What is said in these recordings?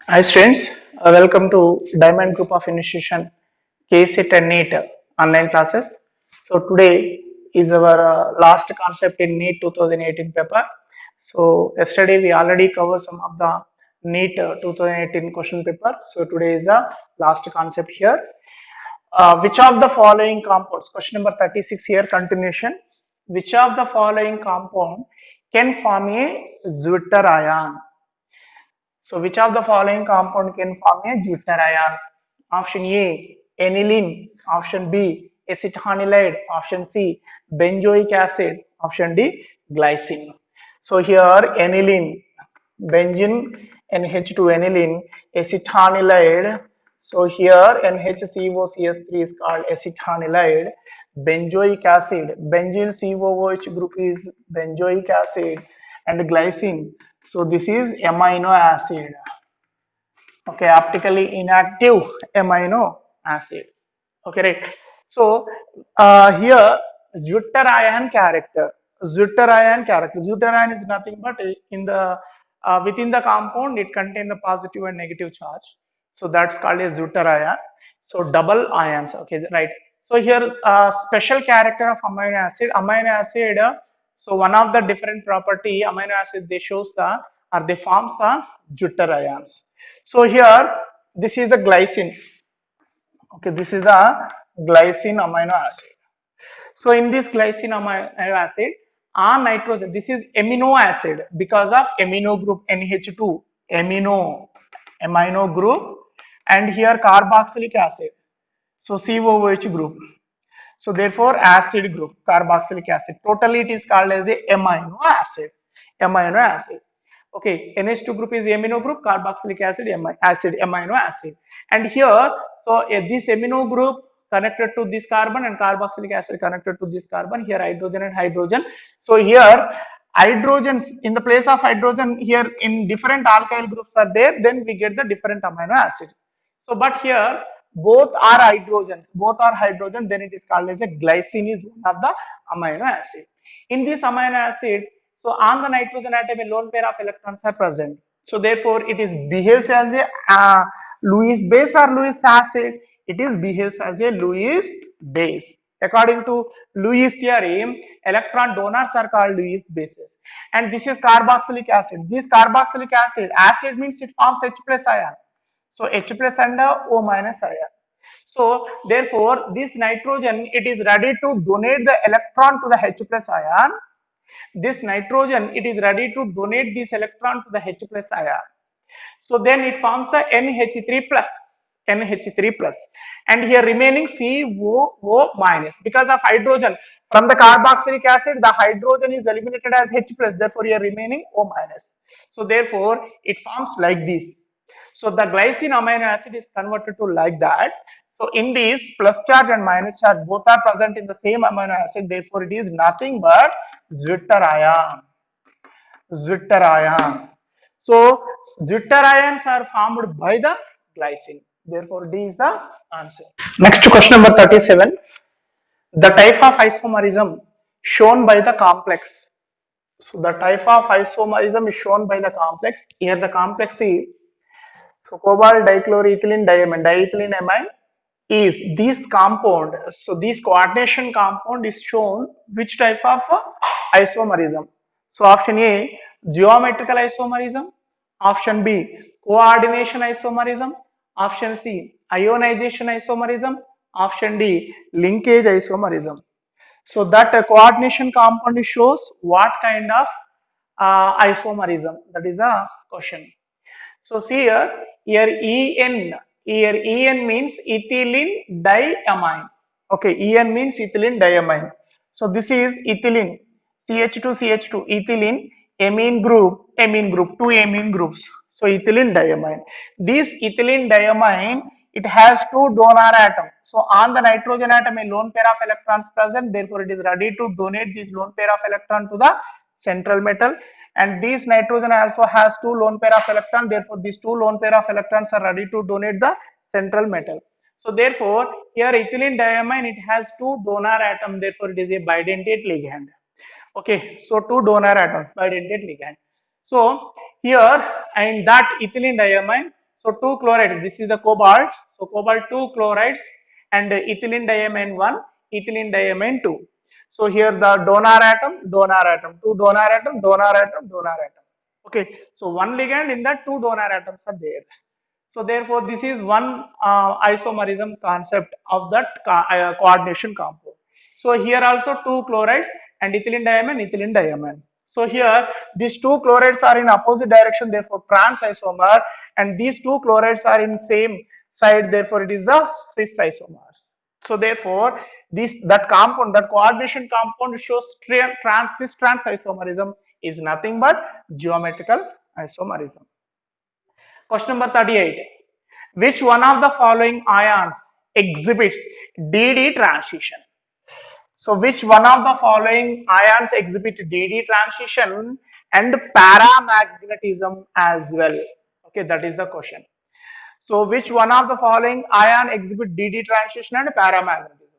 Hi students, welcome to Diamond Group of Institution KCET and NEET online classes. So today is our last concept in NEET 2018 paper. So yesterday we already covered some of the NEET 2018 question paper. So today is the last concept here. Which of the following compounds? Question number 36 here continuation. Which of the following compound can form a Zwitter ion? So, which of the following compound can form a Jupiter ion? Option A, aniline. Option B, acetanilide. Option C, benzoic acid. Option D, glycine. So, here aniline, benzene, NH2 aniline, acetanilide. So, here NHCOCS3 is called acetanilide. Benzoic acid, benzyl COOH group is benzoic acid, and glycine. So this is amino acid. Okay, optically inactive amino acid. Okay, right. So here Zwitter ion character. Zwitter ion character. Zwitter ion is nothing but in the within the compound it contains the positive and negative charge. So that's called a Zwitter ion. So double ions. Okay, right. So here special character of amino acid. Amino acid. So one of the different property amino acid they shows the or they forms the Zwitter ions. So here this is the glycine. Okay, this is the glycine amino acid. So in this glycine amino acid, on nitrogen, this is amino acid because of amino group NH2, amino group, and here carboxylic acid. So COOH group. So therefore acid group, carboxylic acid. Totally it is called as a amino acid. Amino acid. Okay, NH2 group is amino group, carboxylic acid, amino acid. And here, so this amino group connected to this carbon and carboxylic acid connected to this carbon. Here hydrogen and hydrogen. So here hydrogens in the place of hydrogen here in different alkyl groups are there. Then we get the different amino acids. So, but here both are hydrogens, both are hydrogen, then it is called as a glycine is one of the amino acid. In this amino acid, so on the nitrogen atom, a lone pair of electrons are present. So therefore, it is behaves as a Lewis base or Lewis acid. It is behaves as a Lewis base. According to Lewis theory, electron donors are called Lewis bases. And this is carboxylic acid. This carboxylic acid means it forms H plus ion. So H plus and O minus ion. So therefore this nitrogen it is ready to donate the electron to the H plus ion. This nitrogen it is ready to donate this electron to the H plus ion. So then it forms the NH3 plus. NH3 plus and here remaining COO minus because of hydrogen from the carboxylic acid the hydrogen is eliminated as H plus therefore here remaining O minus. So therefore it forms like this. So the glycine amino acid is converted to like that. So in this plus charge and minus charge both are present in the same amino acid. Therefore it is nothing but Zwitter ion. Zwitter ion. So Zwitter ions are formed by the glycine. Therefore D is the answer. Next to question number 37. The type of isomerism shown by the complex. So the type of isomerism is shown by the complex. Here the complex is so cobalt dichloroethylene diamine. Diethylene amine is this compound. So this coordination compound is shown which type of isomerism. So option A geometrical isomerism. Option B coordination isomerism. Option C ionization isomerism. Option D linkage isomerism. So that coordination compound shows what kind of isomerism. That is the question. So see here En means ethylene diamine. Okay, En means ethylene diamine. So this is ethylene, CH2, ethylene, amine group, two amine groups. So ethylene diamine. This ethylene diamine, it has two donor atoms. So on the nitrogen atom, a lone pair of electrons present. Therefore, it is ready to donate this lone pair of electron to the central metal, and this nitrogen also has two lone pair of electrons. Therefore these two lone pair of electrons are ready to donate the central metal. So therefore here ethylene diamine it has two donor atoms. Therefore it is a bidentate ligand. Okay, so two donor atoms, bidentate ligand. So here in that ethylene diamine, So two chlorides, this is the cobalt. So cobalt 2 chlorides and ethylene diamine 1, ethylene diamine 2. So here the donor atom, two donor atom, donor atom, donor atom. Okay, so one ligand in that two donor atoms are there. So therefore, this is one isomerism concept of that coordination compound. So here also two chlorides and ethylene diamine, ethylene diamine. So here these two chlorides are in opposite direction, therefore trans isomer, and these two chlorides are in same side, therefore it is the cis isomers. So therefore, that compound, that coordination compound shows cis trans isomerism is nothing but geometrical isomerism. Question number 38. Which one of the following ions exhibits DD transition? So which one of the following ions exhibit DD transition and paramagnetism as well? Okay, that is the question. So which one of the following ion exhibit DD transition and paramagnetism?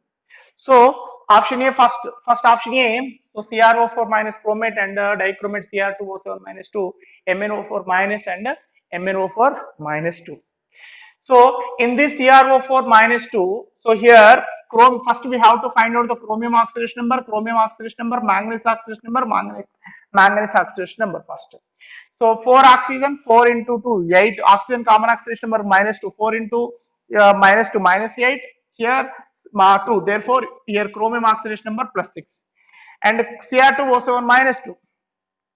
So option A, first option A, so CrO4 minus chromate and dichromate Cr2O7 minus 2, MnO4 minus and MnO4 minus 2. So in this CrO4 minus 2, so here first we have to find out the chromium oxidation number, manganese oxidation number, manganese oxidation number first. So 4 oxygen, 4 into 2, 8 oxygen common oxidation number minus 2, 4 into minus 2 minus 8, here 2, therefore here chromium oxidation number plus 6 and Cr2O7 minus 2.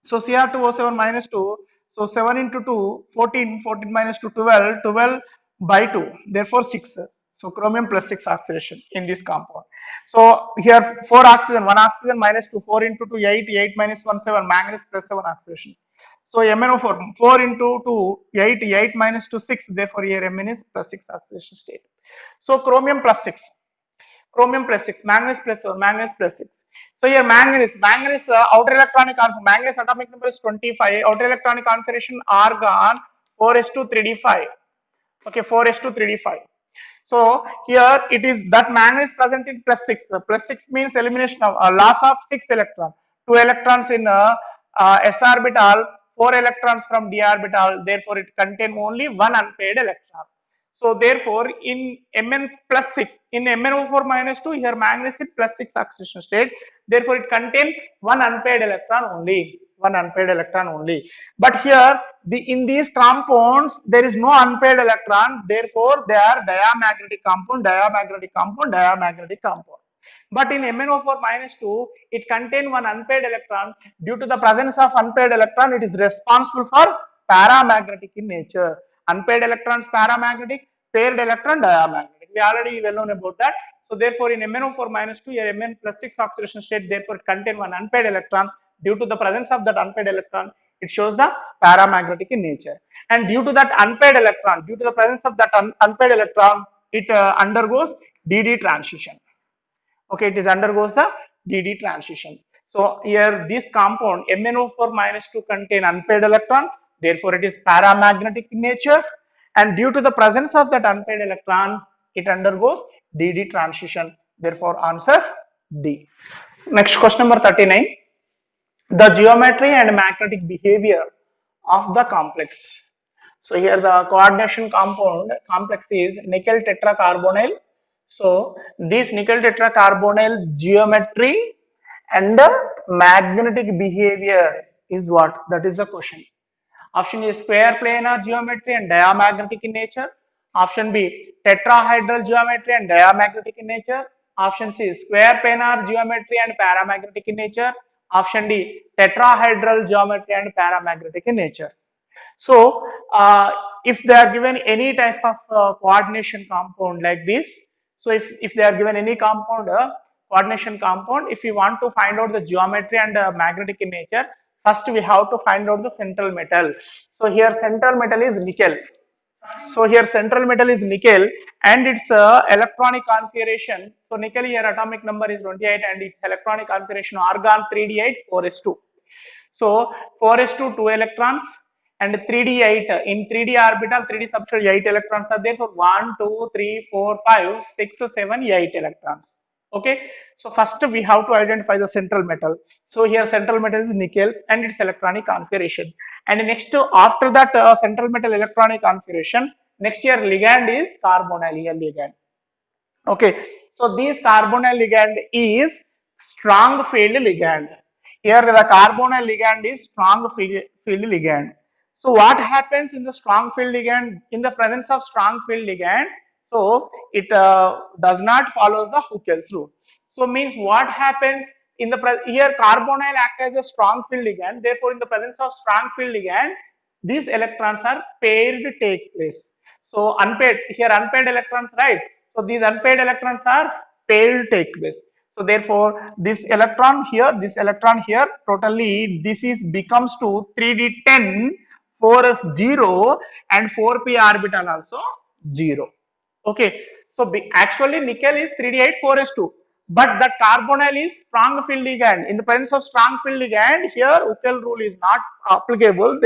So Cr2O7 minus 2, so 7 into 2, 14, 14 minus 2, 12, 12 by 2, therefore 6. So chromium plus 6 oxidation in this compound. So here 4 oxygen, 1 oxygen minus 2, 4 into 2, 8, 8 minus 1, 7, manganese plus 7 oxidation. So MnO4, 4 into 2, 8, 8 minus 2, 6, therefore here Mn is plus 6 oxidation state. So chromium plus 6. Chromium plus 6, manganese plus 1, manganese plus 6. So here manganese outer electronic configuration, manganese atomic number is 25, outer electronic configuration argon 4s2 3d5. Okay, 4s2 3d5. So here it is that manganese present in plus 6. Plus 6 means elimination of loss of 6 electrons. 2 electrons in s orbital, 4 electrons from d orbital. Therefore, it contains only one unpaired electron. So therefore, in Mn plus 6, in MnO4 minus 2, here manganese is plus 6 oxidation state. Therefore, it contains one unpaired electron only. One unpaired electron only. But here, in these compounds, there is no unpaired electron. Therefore, they are diamagnetic compound, diamagnetic compound, diamagnetic compound. But in MnO4 minus 2, it contains one unpaired electron. Due to the presence of unpaired electron, it is responsible for paramagnetic in nature. Unpaired electrons paramagnetic, paired electron diamagnetic. We already well known about that. So therefore, in MnO4 minus 2, your Mn plus 6 oxidation state, therefore it contains one unpaired electron. Due to the presence of that unpaired electron, it shows the paramagnetic in nature. And due to that unpaired electron, due to the presence of that unpaired electron, it undergoes DD transition. Okay, it is undergoes the DD transition. So here this compound MnO4 minus 2 contain unpaired electron, therefore it is paramagnetic in nature, and due to the presence of that unpaired electron, it undergoes DD transition. Therefore answer D. Next question number 39. The geometry and magnetic behavior of the complex. So here the coordination compound complex is nickel tetracarbonyl. So this nickel tetracarbonyl geometry and magnetic behavior is what? That is the question. Option A, square planar geometry and diamagnetic in nature. Option B, tetrahedral geometry and diamagnetic in nature. Option C, square planar geometry and paramagnetic in nature. Option D, tetrahedral geometry and paramagnetic in nature. So, if they are given any type of coordination compound like this, so if they are given any compound, coordination compound, if you want to find out the geometry and magnetic in nature, first we have to find out the central metal. So here central metal is nickel. So here central metal is nickel and its electronic configuration. So nickel here atomic number is 28 and its electronic configuration argon 3d8 4s2. So 4s2 2 electrons and 3d8 in 3d orbital 3d subshell 8 electrons are there. So 1 2 3 4 5 6 7 8 electrons. Okay, so first we have to identify the central metal. So here central metal is nickel and its electronic configuration, and next after that central metal electronic configuration, Next here ligand is carbonyl here ligand. Okay, so this carbonyl ligand is strong field ligand. Here the carbonyl ligand is strong field ligand. So what happens in the strong field ligand? In the presence of strong field ligand, so it does not follow the Huckel's rule. So means what happens in the here carbonyl act as a strong field ligand. Therefore, in the presence of strong field ligand, these electrons are paired take place. So unpaired here unpaired electrons, right? So these unpaired electrons are paired take place. So therefore this electron here totally this is becomes to 3d10 4s 0 and 4p orbital also 0. Okay, so actually nickel is 3d8 4s2, but the carbonyl is strong field ligand. In the presence of strong field ligand, here Huckel rule is not applicable.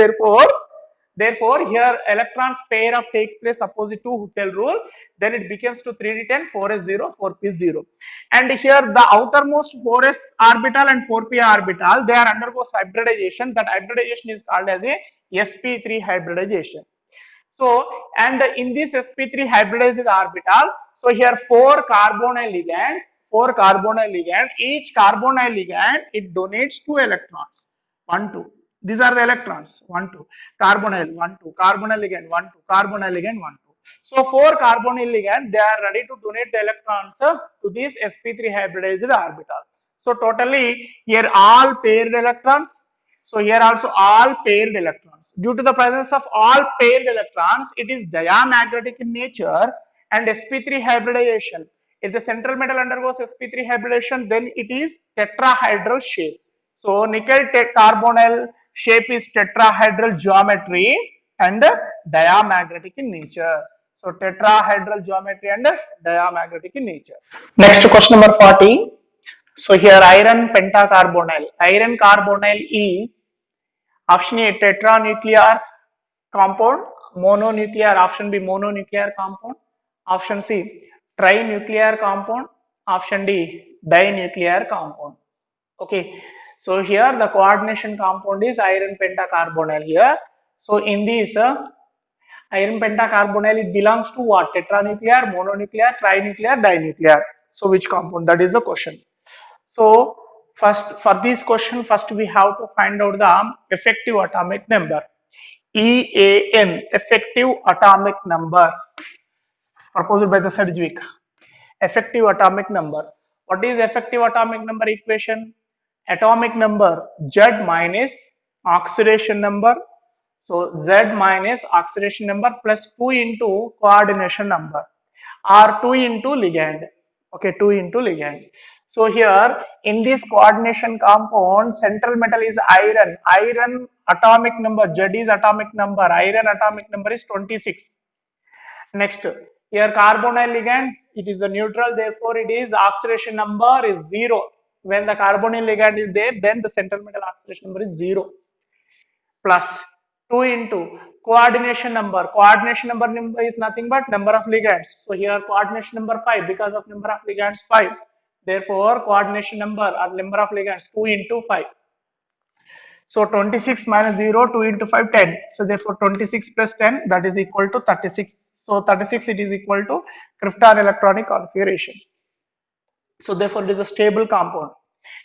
Therefore, here electrons pair of takes place opposite to Huckel rule. Then it becomes to 3d10 4s0 4p0. And here the outermost 4s orbital and 4p orbital they are undergoes hybridization. That hybridization is called as a sp3 hybridization. So, and in this sp3 hybridized orbital, so here four carbonyl ligand, each carbonyl ligand, it donates 2 electrons, 1, 2. These are the electrons, 1, 2, carbonyl, 1, 2, carbonyl ligand, 1, 2, carbonyl ligand, 1, 2. So, 4 carbonyl ligand, they are ready to donate the electrons to this sp3 hybridized orbital. So, totally here all paired electrons. So here also all paired electrons. Due to the presence of all paired electrons, it is diamagnetic in nature and sp3 hybridization. If the central metal undergoes sp3 hybridization, then it is tetrahedral shape. So nickel carbonyl shape is tetrahedral geometry and diamagnetic in nature. So tetrahedral geometry and diamagnetic in nature. Next question number 40. So here iron pentacarbonyl. Iron carbonyl is option A tetranuclear compound, mononuclear, option B mononuclear compound, option C trinuclear compound, option D dinuclear compound. Okay, so here the coordination compound is iron pentacarbonyl here. So in this iron pentacarbonyl it belongs to what? Tetranuclear, mononuclear, trinuclear, dinuclear. So which compound? That is the question. So first for this question, first we have to find out the effective atomic number. EAN, effective atomic number, proposed by the Sedgwick. Effective atomic number. What is effective atomic number equation? Atomic number Z minus oxidation number. So Z minus oxidation number plus 2 into coordination number or 2 into ligand. Okay, 2 into ligand. So here in this coordination compound, central metal is iron. Iron atomic number, Z is atomic number. Iron atomic number is 26. Next, here carbonyl ligand, it is the neutral, therefore it is oxidation number is 0. When the carbonyl ligand is there, then the central metal oxidation number is 0. Plus 2 into coordination number. Coordination number is nothing but number of ligands. So here coordination number 5 because of number of ligands 5. Therefore coordination number or number of ligands 2 into 5. So 26 minus 0, 2 into 5, 10. So therefore 26 plus 10 that is equal to 36. So 36 it is equal to krypton electronic configuration. So therefore it is a stable compound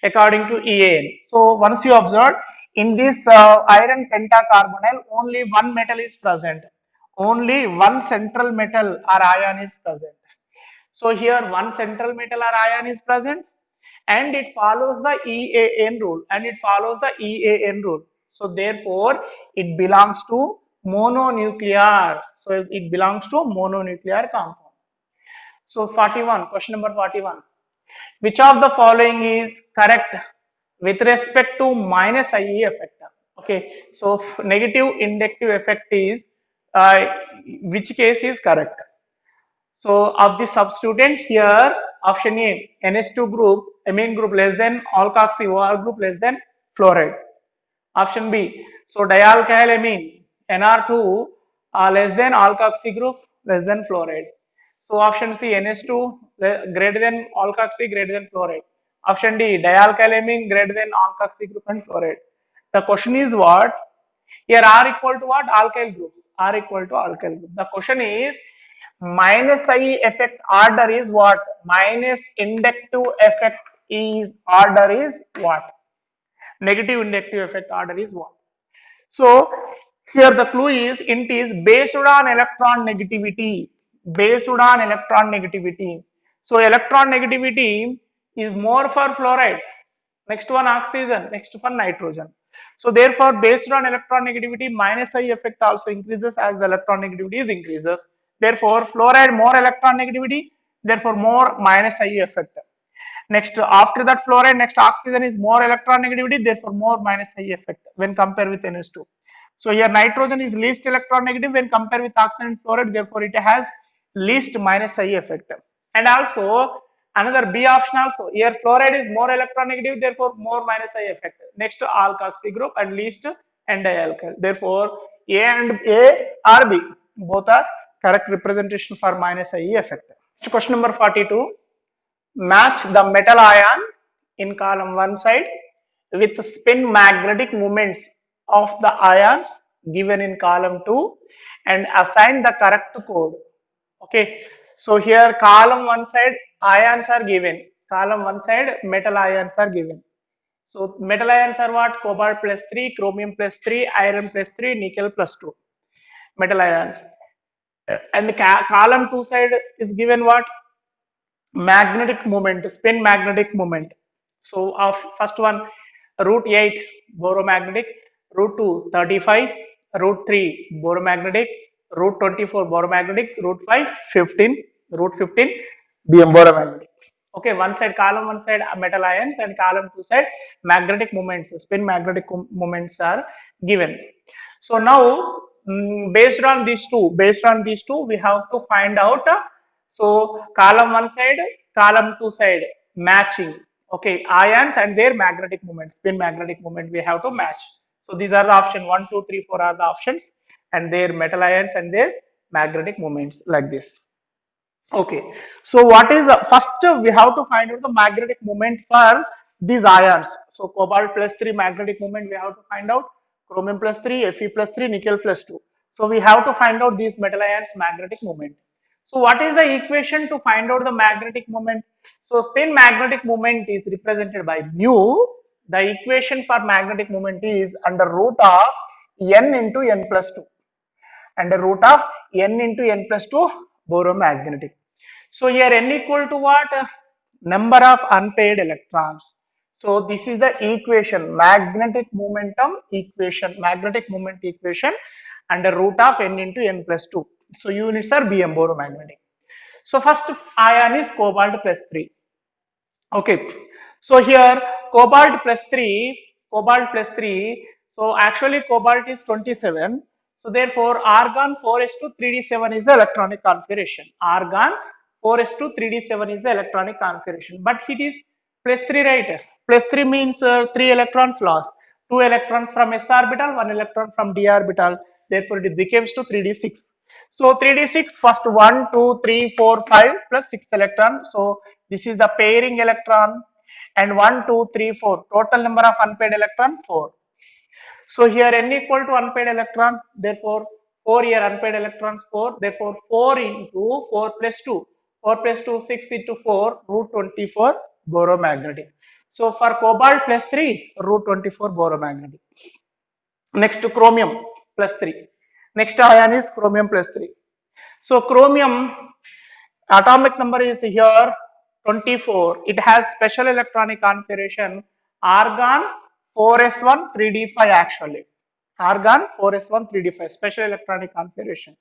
according to EAN. So once you observe in this iron pentacarbonyl only one metal is present. Only one central metal or ion is present. So here one central metal or ion is present and it follows the EAN rule So therefore it belongs to mononuclear. So it belongs to mononuclear compound. So 41, question number 41. Which of the following is correct with respect to minus IE effect? Okay, so negative inductive effect is which case is correct? So of the substituent here, option A, NH2 group, amine group less than alkoxy, OR group less than fluoride. Option B, so dialkyl amine, NR2 less than alkoxy group less than fluoride. So option C, NH2 greater than alkoxy greater than fluoride. Option D, dialkyl amine greater than alkoxy group and fluoride. The question is what? Here R equal to what? Alkyl groups. R equal to alkyl group. The question is minus I effect order is what? Minus inductive effect is order is what? Negative inductive effect order is what? So here the clue is int is based on electron negativity. Based on electron negativity. So electron negativity is more for fluoride. Next one oxygen. Next one nitrogen. So therefore, based on electron negativity, minus I effect also increases as the electron negativity is increases. Therefore, fluoride more electron negativity. Therefore, more minus I effect. Next, after that fluoride, next oxygen is more electron negativity, therefore more minus I effect when compared with NH2. So here nitrogen is least electron negative when compared with oxygen and fluoride, therefore it has least minus I effect. And also another B option also, here fluoride is more electron negative, therefore more minus I effect. Next alkoxy group and least and dialkyl. Therefore A and A or B, both are correct representation for minus I effect. Question number 42. Match the metal ion in column one side with spin magnetic moments of the ions given in column 2 and assign the correct code. Okay, so here column one side ions are given, column one side metal ions are given. So metal ions are what? Cobalt plus 3, chromium plus 3, iron plus 3, nickel plus 2 metal ions. And column 2 side is given what? Magnetic moment, spin magnetic moment. So of first one, root 8 boromagnetic, root 2 35, root 3 boromagnetic, root 24 boromagnetic, root 5 15, root 15 BM boromagnetic. Okay, one side column, one side metal ions, and column two side magnetic moments, spin magnetic moments are given. So now, based on these two, we have to find out. So column one side, column two side matching. Okay, ions and their magnetic moment, spin magnetic moment, we have to match. So these are the option 1, 2, 3, 4 are the options, and their metal ions and their magnetic moments like this. Okay, so what is first we have to find out the magnetic moment for these ions. So cobalt plus 3 magnetic moment we have to find out, chromium plus 3, Fe plus 3, nickel plus 2. So we have to find out these metal ions magnetic moment. So what is the equation to find out the magnetic moment? So spin magnetic moment is represented by mu. The equation for magnetic moment is under root of n into n plus 2, under root of n into n plus 2 boromagnetic. So here n equal to what? Number of unpaired electrons. So this is the equation, magnetic momentum equation, magnetic moment equation under root of n into n plus 2. So units are Bm boromagnetic. So first ion is cobalt plus 3. Okay, so here cobalt plus 3, cobalt plus 3. So actually cobalt is 27. So therefore argon 4s2 3d7 is the electronic configuration. Argon 4s2 3d7 is the electronic configuration. But it is plus 3, right? Plus 3 means 3 electrons lost. 2 electrons from s orbital, 1 electron from d orbital. Therefore it becomes to 3d6. So 3d6 first 1, 2, 3, 4, 5 plus 6 electron. So this is the pairing electron, and 1, 2, 3, 4. Total number of unpaired electron 4. So here n equal to unpaired electron. Therefore 4 here unpaired electrons 4. Therefore 4 into 4 plus 2. 4 plus 2 6 into 4 root 24 boromagnetic. So for cobalt plus 3 root 24 boromagnetic. Next to chromium plus 3. Next ion is chromium plus 3. So chromium atomic number is here 24. It has special electronic configuration argon 4s1 3d5 actually. Argon 4s1 3d5 special electronic configuration.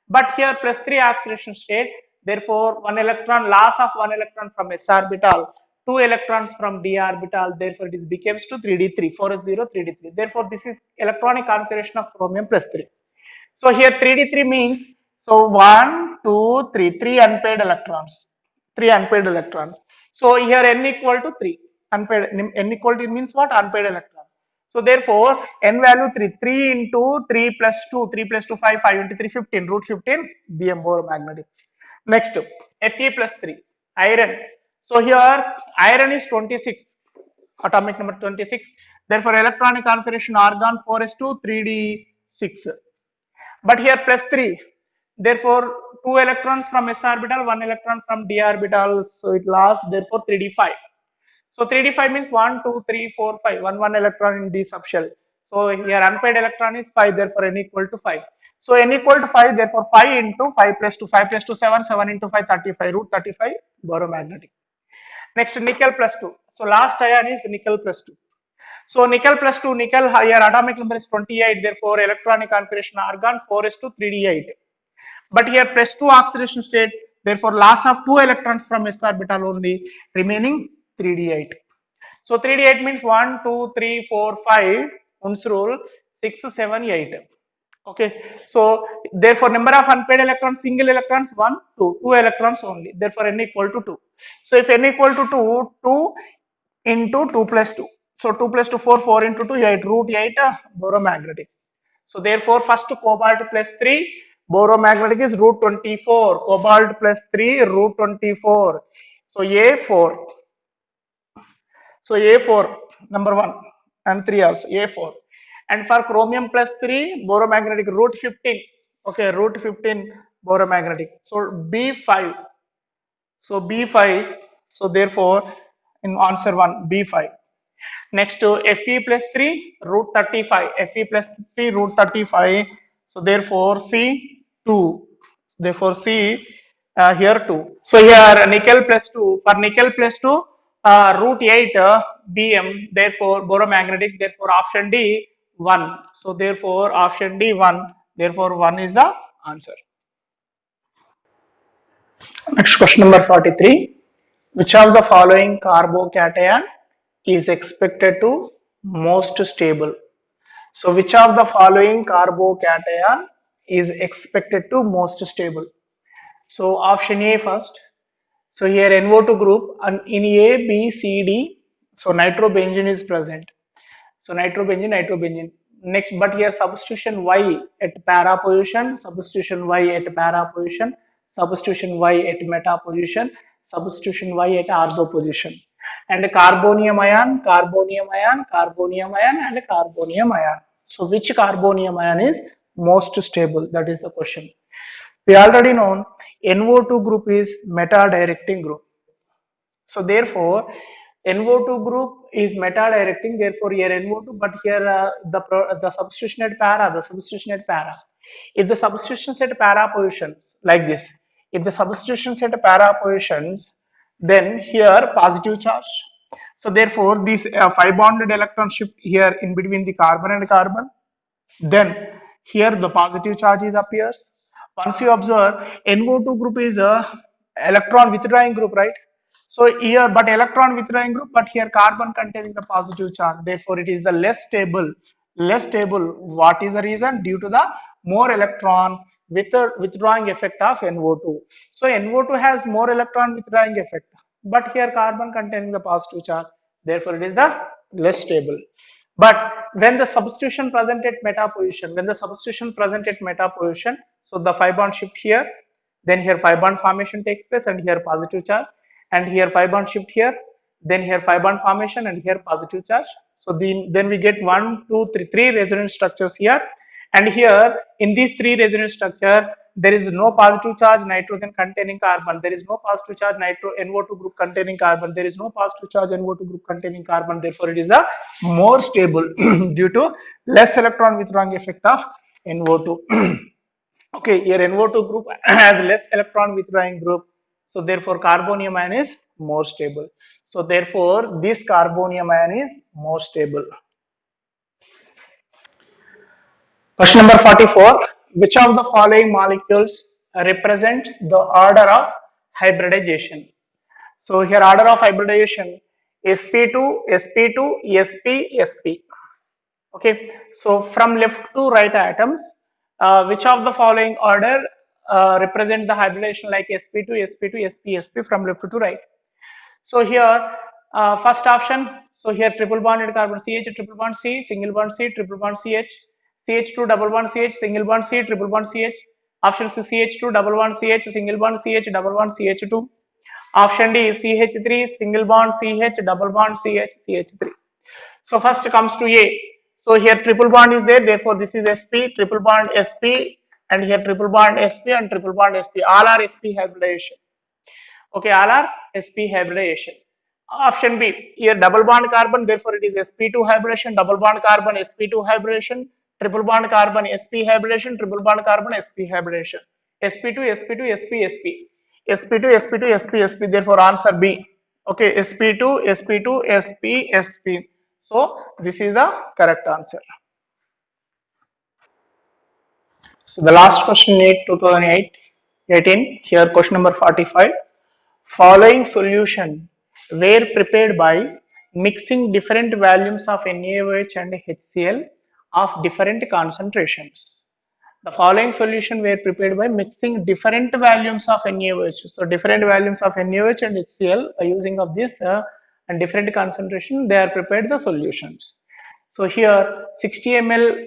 But here plus 3 oxidation state, therefore 1 electron, loss of 1 electron from s orbital, 2 electrons from d orbital, therefore it becomes to 3d3, 4s0 3d3. Therefore this is electronic configuration of chromium plus 3. So here 3d3 means, so 1, 2, 3, 3 unpaired electrons, 3 unpaired electrons. So here n equal to 3, unpaired, n equal to means what? Unpaired electron. So therefore n value 3, 3 into 3 plus 2, 3 plus 2 5, 5 into 3 15, root 15 Bm boromagnetic. Next Fe plus 3, iron. So here iron is 26. atomic number 26. Therefore, electronic configuration argon 4s2 3d6. But here plus 3. Therefore, 2 electrons from s orbital, 1 electron from d orbital. So it lost. Therefore, 3d5. So 3d5 means 1, 2, 3, 4, 5. 1 electron in d subshell. So here unpaired electron is 5. Therefore, n equal to 5. So n equal to 5. Therefore, 5 into 5 plus 2. 5 plus 2 7. 7 into 5 35. Root 35 boromagnetic. Next, nickel plus 2. So last ion is nickel plus 2. So nickel plus 2, nickel here atomic number is 28. Therefore, electronic configuration argon 4 is to 3d8. But here plus 2 oxidation state. Therefore, loss of 2 electrons from s orbital only, remaining 3d8. So 3d8 means 1, 2, 3, 4, 5. Un's rule 6, 7, 8. Okay, so therefore number of unpaired electrons, single electrons 1, 2, 2 electrons only. Therefore n equal to 2. So if n equal to 2, 2 into 2 plus 2. So 2 plus 2 4, 4 into 2 8, root 8 boromagnetic. So therefore first cobalt plus 3, boromagnetic is root 24. Cobalt plus 3, root 24. So A4. So A4 number 1 and 3 also A4. And for chromium plus 3, boromagnetic root 15. Okay, root 15 boromagnetic. So B5. So B5. So therefore in answer 1 B5. Next to Fe plus 3 root 35. Fe plus 3 root 35. So therefore C 2. Therefore C here 2. So here nickel plus 2. For nickel plus 2 root 8 Bm. Therefore boromagnetic. Therefore option D 1. So therefore option D 1. Therefore 1 is the answer. Next question number 43. Which of the following carbocation is expected to most stable? So which of the following carbocation is expected to most stable? So option A first. So here NO2 group and in A, B, C, D. So nitrobenzene is present. So nitrobenzene. Next, but here substitution Y at para position, substitution Y at para position, substitution Y at meta position, substitution Y at ortho position. And carbonium ion, and carbonium ion. So which carbonium ion is most stable? That is the question. We already know NO2 group is meta directing group. So therefore, NO2 group is meta-directing. Therefore, here NO2, but here the substitutionate para. If the substitution set para positions like this, if the substitution set para positions, then here positive charge. So therefore, this 5 bonded electron shift here in between the carbon and carbon. Then here the positive charges appears. Once you observe, NO2 group is a electron withdrawing group, right? So here, but electron withdrawing group, but here carbon containing the positive charge. Therefore, it is the less stable. Less stable. What is the reason? Due to the more electron withdrawing effect of NO2. So NO2 has more electron withdrawing effect, but here carbon containing the positive charge. Therefore, it is the less stable. But when the substitution present at meta position, so the 5 bond shift here, then here 5 bond formation takes place and here positive charge, and here 5 bond shift here, then here 5 bond formation and here positive charge. So then we get 1, 2, 3, 3 resonance structures here, and here in these 3 resonance structure there is no positive charge nitrogen containing carbon, there is no positive charge NO2 group containing carbon, there is no positive charge NO2 group containing carbon. Therefore, it is a more stable due to less electron withdrawing effect of NO2. Okay, here NO2 group has less electron withdrawing group, so therefore carbonium ion is more stable. So therefore this carbonium ion is more stable. Question number 44. Which of the following molecules represents the order of hybridization? So here order of hybridization sp2, sp2, sp, sp. Okay, so from left to right atoms, which of the following order represent the hybridization like sp2, sp2, sp, sp from left to right? So here first option, so here triple bonded carbon CH, triple bond C, single bond C, triple bond CH, CH2 double bond CH, single bond C, triple bond CH. Option C, CH2 double bond CH, single bond CH, double bond CH2. Option D CH3 single bond CH double bond CH CH3. So first comes to A. So here triple bond is there, therefore this is sp, triple bond sp, and here triple bond sp and triple bond sp. All are sp hybridization. Okay, all are sp hybridization. Option B, here double bond carbon, therefore it is sp2 hybridization, double bond carbon sp2 hybridization, triple bond carbon sp hybridization, triple bond carbon sp hybridization. sp2 sp2 sp sp, sp2 sp2 sp sp, therefore answer B. Okay, sp2 sp2 sp sp. So this is the correct answer. So the last question, 2018, here question number 45. Following solution were prepared by mixing different volumes of NaOH and HCl of different concentrations. The following solution were prepared by mixing different volumes of NaOH. So different volumes of NaOH and HCl by using of this and different concentration, they are prepared the solutions. So here 60 ml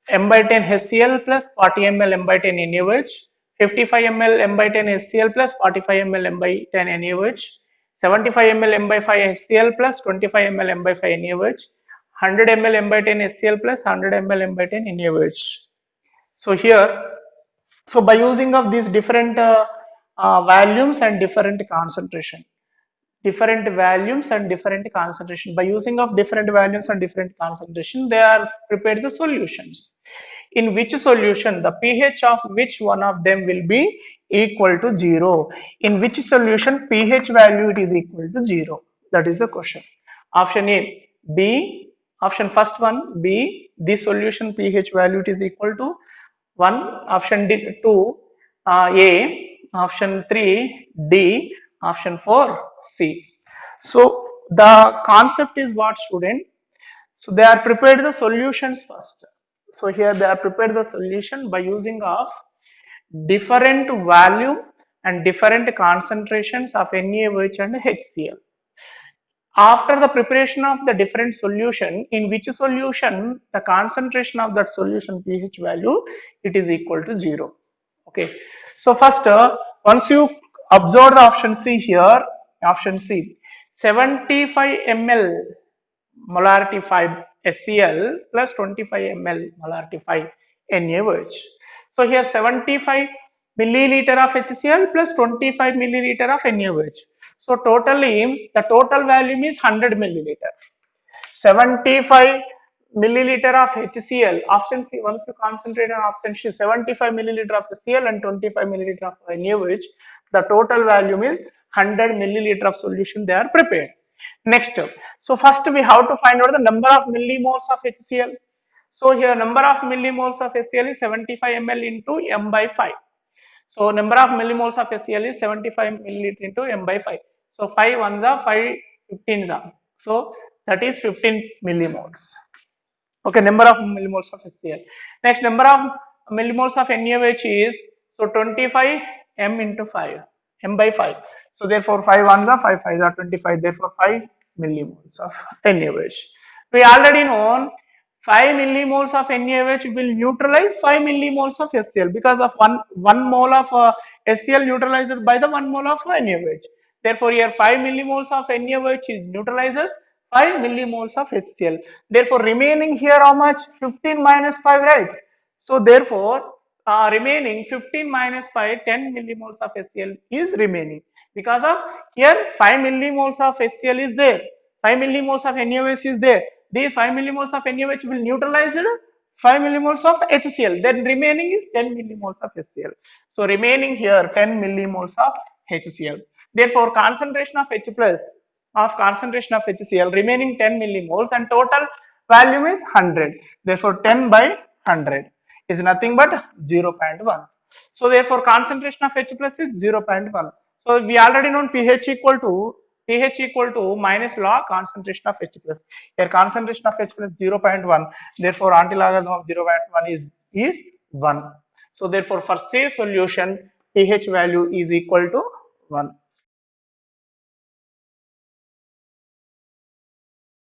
M by 10 HCl plus 40 ml M by 10 NaOH, 55 ml M by 10 HCl plus 45 ml M by 10 NaOH, 75 ml M by 5 HCl plus 25 ml M by 5 NaOH, 100 ml M by 10 HCl plus 100 ml M by 10 NaOH. So here, so by using of these different volumes and different concentration, by using of different volumes and different concentration, they are prepared the solutions. In which solution the pH of which one of them will be equal to 0? In which solution pH value it is equal to 0? That is the question. Option A B, option first one B, the solution pH value it is equal to 1, option D 2 A, option 3 D, option 4 C. So the concept is what, student? So they are prepared the solutions first. So here they are prepared the solution by using of different value and different concentrations of NaOH and HCl. After the preparation of the different solution, in which solution the concentration of that solution pH value it is equal to 0. Okay, so first once you observe the option C here, option C, 75 ml molarity 5 HCl plus 25 ml molarity 5 NaOH. So here 75 milliliter of HCl plus 25 milliliter of NaOH. So totally the total volume is 100 milliliter. 75 milliliter of HCl, option C, once you concentrate on option C, 75 milliliter of HCl and 25 milliliter of NaOH, the total volume is 100 milliliter of solution they are prepared. Next, so first we have to find out the number of millimoles of HCl. So here number of millimoles of HCl is 75 ml into m by 5. So number of millimoles of HCl is 75 milliliter into m by 5. So 5 ones are 5 15s are. So that is 15 millimoles. Okay, number of millimoles of HCl. Next, number of millimoles of NaOH is, so 25 m into 5, m by 5. So therefore 5 ones are 5 5s are 25. Therefore 5 millimoles of NaOH. We already know 5 millimoles of NaOH will neutralize 5 millimoles of HCl because of one mole of HCl neutralized by the 1 mole of NaOH. Therefore here 5 millimoles of NaOH is neutralizes 5 millimoles of HCl. Therefore remaining here how much? 15 minus 5, right? So therefore remaining 15 minus 5, 10 millimoles of HCl is remaining, because of here 5 millimoles of HCl is there, 5 millimoles of NaOH is there. These 5 millimoles of NaOH will neutralize 5 millimoles of HCl. Then remaining is 10 millimoles of HCl. So remaining here 10 millimoles of HCl. Therefore concentration of H plus of concentration of HCl remaining 10 millimoles and total volume is 100. Therefore 10 by 100 is nothing but 0.1. So therefore concentration of H plus is 0.1. So we already know pH equal to minus log concentration of H plus. Here concentration of H plus 0.1. Therefore antilogarithm of 0.1 is 1. So therefore for say solution pH value is equal to 1.